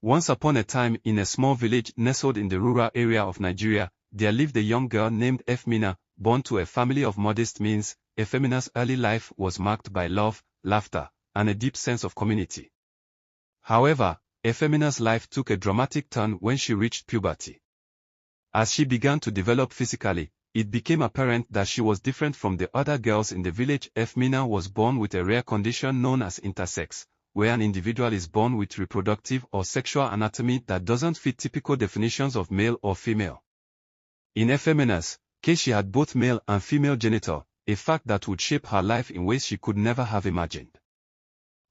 Once upon a time in a small village nestled in the rural area of Nigeria, there lived a young girl named Efemena, born to a family of modest means. Efemena's early life was marked by love, laughter, and a deep sense of community. However, Efemena's life took a dramatic turn when she reached puberty. As she began to develop physically, it became apparent that she was different from the other girls in the village. Efemena was born with a rare condition known as intersex, where an individual is born with reproductive or sexual anatomy that doesn't fit typical definitions of male or female. In Efemena's case, she had both male and female genital, a fact that would shape her life in ways she could never have imagined.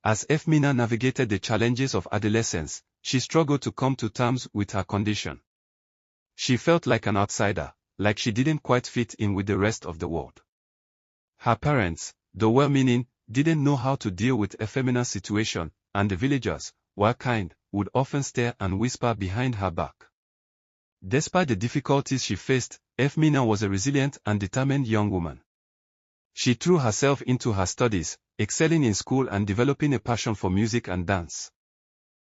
As Efemena navigated the challenges of adolescence, she struggled to come to terms with her condition. She felt like an outsider, like she didn't quite fit in with the rest of the world. Her parents, though well-meaning, didn't know how to deal with Efemena's situation, and the villagers, while kind, would often stare and whisper behind her back. Despite the difficulties she faced, Efemena was a resilient and determined young woman. She threw herself into her studies, excelling in school and developing a passion for music and dance.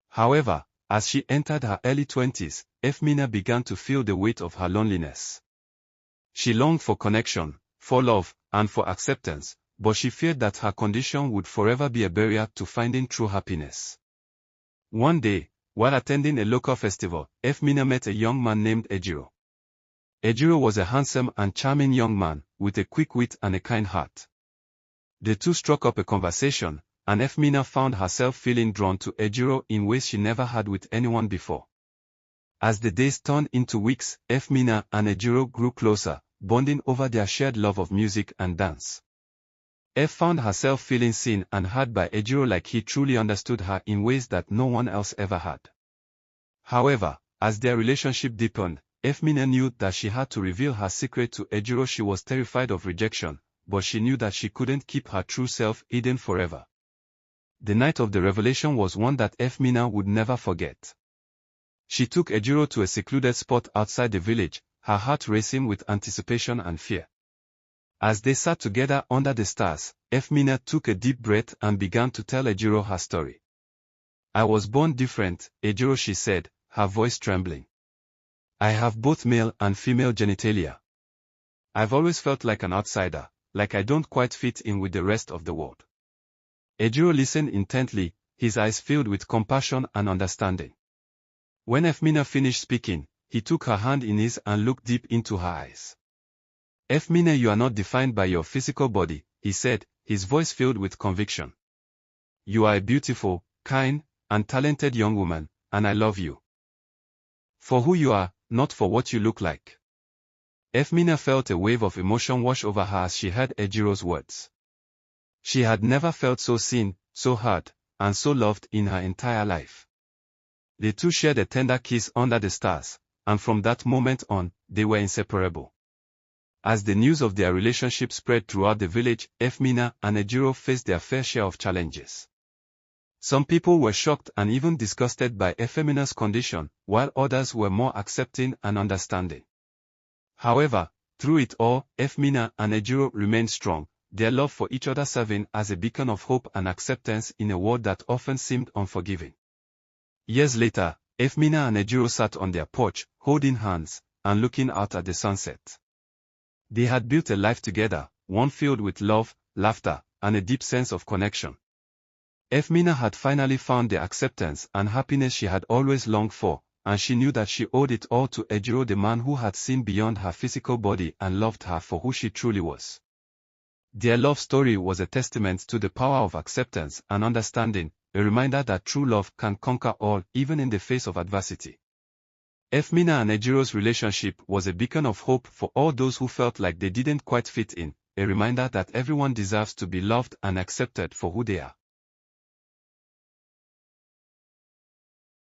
However, as she entered her early 20s, Efemena began to feel the weight of her loneliness. She longed for connection, for love, and for acceptance, but she feared that her condition would forever be a barrier to finding true happiness. One day, while attending a local festival, Efemena met a young man named Ejiro. Ejiro was a handsome and charming young man, with a quick wit and a kind heart. The two struck up a conversation, and Efemena found herself feeling drawn to Ejiro in ways she never had with anyone before. As the days turned into weeks, Efemena and Ejiro grew closer, bonding over their shared love of music and dance. Ef found herself feeling seen and heard by Ejiro, like he truly understood her in ways that no one else ever had. However, as their relationship deepened, Efemena knew that she had to reveal her secret to Ejiro. She was terrified of rejection, but she knew that she couldn't keep her true self hidden forever. The night of the revelation was one that Efemena would never forget. She took Ejiro to a secluded spot outside the village, her heart racing with anticipation and fear. As they sat together under the stars, Efemena took a deep breath and began to tell Ejiro her story. "I was born different, Ejiro," she said, her voice trembling. "I have both male and female genitalia. I've always felt like an outsider, like I don't quite fit in with the rest of the world." Ejiro listened intently, his eyes filled with compassion and understanding. When Efemena finished speaking, he took her hand in his and looked deep into her eyes. "Efemena, you are not defined by your physical body," he said, his voice filled with conviction. "You are a beautiful, kind, and talented young woman, and I love you for who you are, not for what you look like." Efemena felt a wave of emotion wash over her as she heard Ejiro's words. She had never felt so seen, so heard, and so loved in her entire life. The two shared a tender kiss under the stars, and from that moment on, they were inseparable. As the news of their relationship spread throughout the village, Efemena and Ejiro faced their fair share of challenges. Some people were shocked and even disgusted by Efemena's condition, while others were more accepting and understanding. However, through it all, Efemena and Ejiro remained strong, their love for each other serving as a beacon of hope and acceptance in a world that often seemed unforgiving. Years later, Efemena and Ejiro sat on their porch, holding hands, and looking out at the sunset. They had built a life together, one filled with love, laughter, and a deep sense of connection. Efemena had finally found the acceptance and happiness she had always longed for, and she knew that she owed it all to Ejiro, the man who had seen beyond her physical body and loved her for who she truly was. Their love story was a testament to the power of acceptance and understanding, a reminder that true love can conquer all, even in the face of adversity. Efemena and Ejiro's relationship was a beacon of hope for all those who felt like they didn't quite fit in, a reminder that everyone deserves to be loved and accepted for who they are.